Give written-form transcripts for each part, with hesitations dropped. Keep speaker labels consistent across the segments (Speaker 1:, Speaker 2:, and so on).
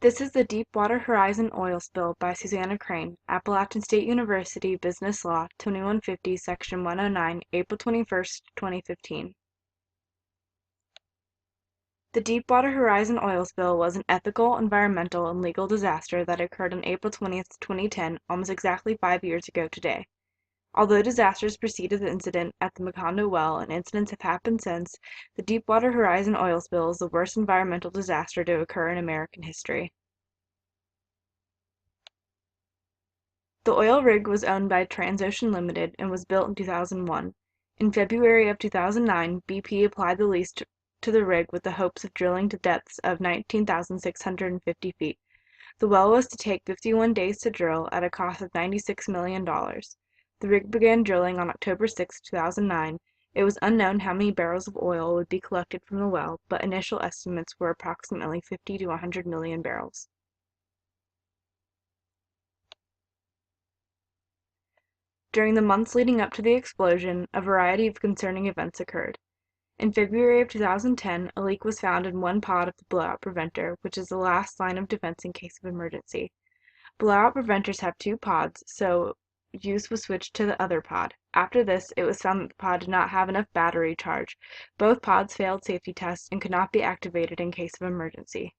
Speaker 1: This is the Deepwater Horizon oil spill by Susanna Crane, Appalachian State University Business Law, 2150, Section 109, April 21, 2015. The Deepwater Horizon oil spill was an ethical, environmental, and legal disaster that occurred on April 20, 2010, almost exactly 5 years ago today. Although disasters preceded the incident at the Macondo well and incidents have happened since, the Deepwater Horizon oil spill is the worst environmental disaster to occur in American history. The oil rig was owned by Transocean Limited and was built in 2001. In February of 2009, BP applied the lease to the rig with the hopes of drilling to depths of 19,650 feet. The well was to take 51 days to drill at a cost of $96 million. The rig began drilling on October 6, 2009. It was unknown how many barrels of oil would be collected from the well, but initial estimates were approximately 50 to 100 million barrels. During the months leading up to the explosion, a variety of concerning events occurred. In February of 2010, a leak was found in one pod of the blowout preventer, which is the last line of defense in case of emergency. Blowout preventers have two pods, so use was switched to the other pod. After this, it was found that the pod did not have enough battery charge. Both pods failed safety tests and could not be activated in case of emergency.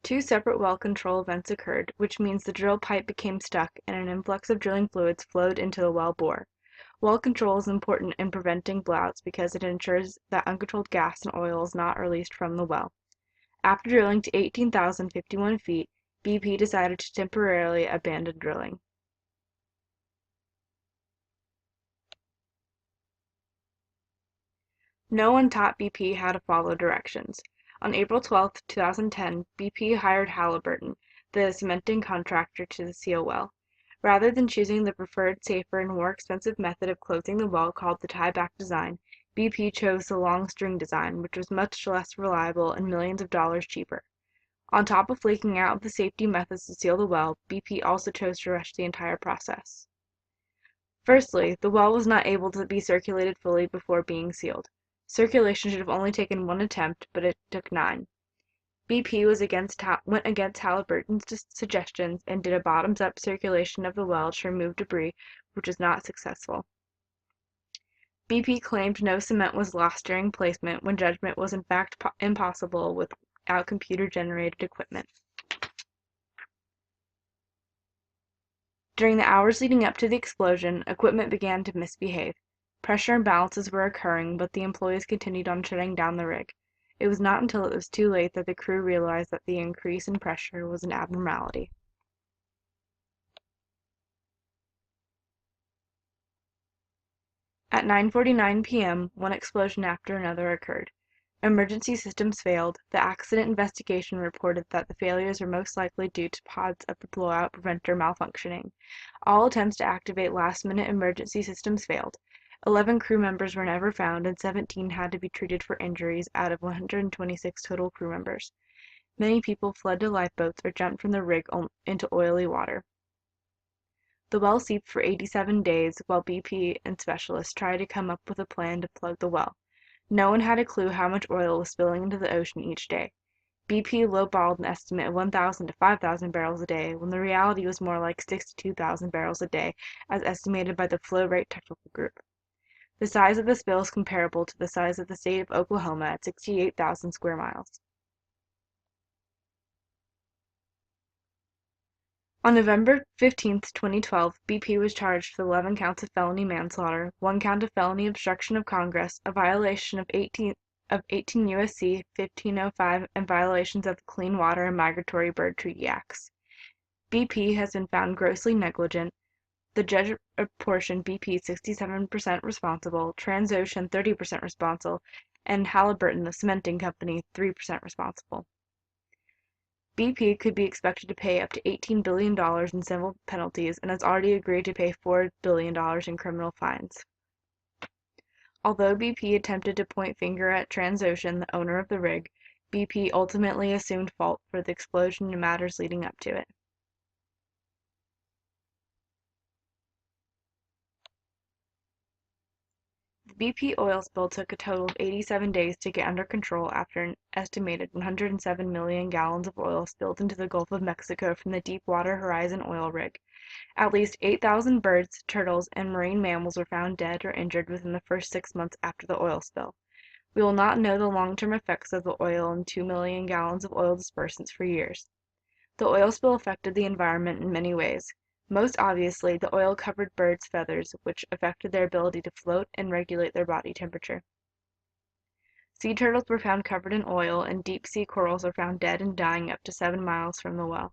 Speaker 1: Two separate well control events occurred, which means the drill pipe became stuck and an influx of drilling fluids flowed into the well bore. Well control is important in preventing blowouts because it ensures that uncontrolled gas and oil is not released from the well. After drilling to 18,051 feet, BP decided to temporarily abandon drilling. No one taught BP how to follow directions. On April 12, 2010, BP hired Halliburton, the cementing contractor, to seal the well. Rather than choosing the preferred, safer, and more expensive method of closing the well called the tieback design, BP chose the long string design, which was much less reliable and millions of dollars cheaper. On top of leaking out of the safety methods to seal the well, BP also chose to rush the entire process. Firstly, the well was not able to be circulated fully before being sealed. Circulation should have only taken one attempt, but it took 9. BP went against Halliburton's suggestions and did a bottoms-up circulation of the well to remove debris, which was not successful. BP claimed no cement was lost during placement when judgment was in fact impossible without computer-generated equipment. During the hours leading up to the explosion, equipment began to misbehave. Pressure imbalances were occurring, but the employees continued on shutting down the rig. It was not until it was too late that the crew realized that the increase in pressure was an abnormality. At 9:49 p.m., one explosion after another occurred. Emergency systems failed. The accident investigation reported that the failures were most likely due to pods of the blowout preventer malfunctioning. All attempts to activate last-minute emergency systems failed. 11 crew members were never found and 17 had to be treated for injuries out of 126 total crew members. Many people fled to lifeboats or jumped from the rig into oily water. The well seeped for 87 days while BP and specialists tried to come up with a plan to plug the well. No one had a clue how much oil was spilling into the ocean each day. BP lowballed an estimate of 1,000 to 5,000 barrels a day, when the reality was more like 62,000 barrels a day, as estimated by the Flow Rate Technical Group. The size of the spill is comparable to the size of the state of Oklahoma at 68,000 square miles. On November 15, 2012, BP was charged with 11 counts of felony manslaughter, 1 count of felony obstruction of Congress, a violation of 18 U.S.C. 1505, and violations of the Clean Water and Migratory Bird Treaty Acts. BP has been found grossly negligent. The judge apportioned BP 67% responsible, Transocean 30% responsible, and Halliburton, the cementing company, 3% responsible. BP could be expected to pay up to $18 billion in civil penalties and has already agreed to pay $4 billion in criminal fines. Although BP attempted to point finger at Transocean, the owner of the rig, BP ultimately assumed fault for the explosion and matters leading up to it. The BP oil spill took a total of 87 days to get under control after an estimated 107 million gallons of oil spilled into the Gulf of Mexico from the Deepwater Horizon oil rig. At least 8,000 birds, turtles, and marine mammals were found dead or injured within the first 6 months after the oil spill. We will not know the long-term effects of the oil and 2 million gallons of oil dispersants for years. The oil spill affected the environment in many ways. Most obviously, the oil covered birds' feathers, which affected their ability to float and regulate their body temperature. Sea turtles were found covered in oil, and deep-sea corals were found dead and dying up to 7 miles from the well.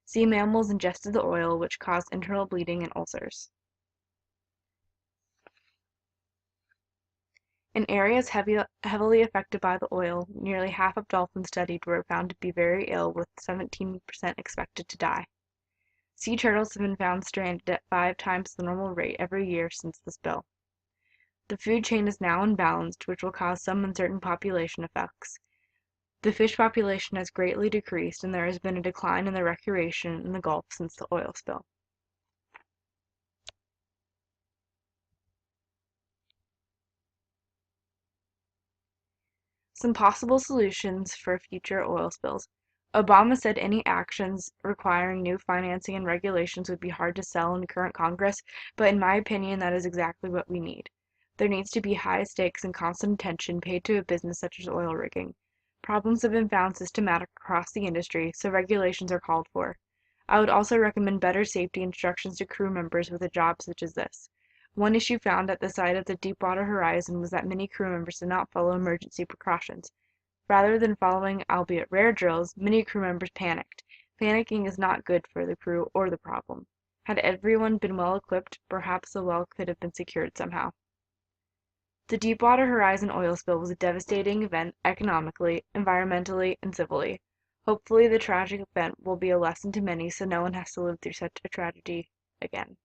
Speaker 1: Sea mammals ingested the oil, which caused internal bleeding and ulcers. In areas heavily affected by the oil, nearly half of dolphins studied were found to be very ill, with 17% expected to die. Sea turtles have been found stranded at 5 times the normal rate every year since the spill. The food chain is now unbalanced, which will cause some uncertain population effects. The fish population has greatly decreased, and there has been a decline in the recreation in the Gulf since the oil spill. Some possible solutions for future oil spills. Obama said any actions requiring new financing and regulations would be hard to sell in current Congress, but in my opinion, that is exactly what we need. There needs to be high stakes and constant attention paid to a business such as oil rigging. Problems have been found systematic across the industry, so regulations are called for. I would also recommend better safety instructions to crew members with a job such as this. One issue found at the site of the Deepwater Horizon was that many crew members did not follow emergency precautions. Rather than following albeit rare drills, many crew members panicked. Panicking is not good for the crew or the problem. Had everyone been well equipped, perhaps the well could have been secured somehow. The Deepwater Horizon oil spill was a devastating event economically, environmentally, and civilly. Hopefully the tragic event will be a lesson to many so no one has to live through such a tragedy again.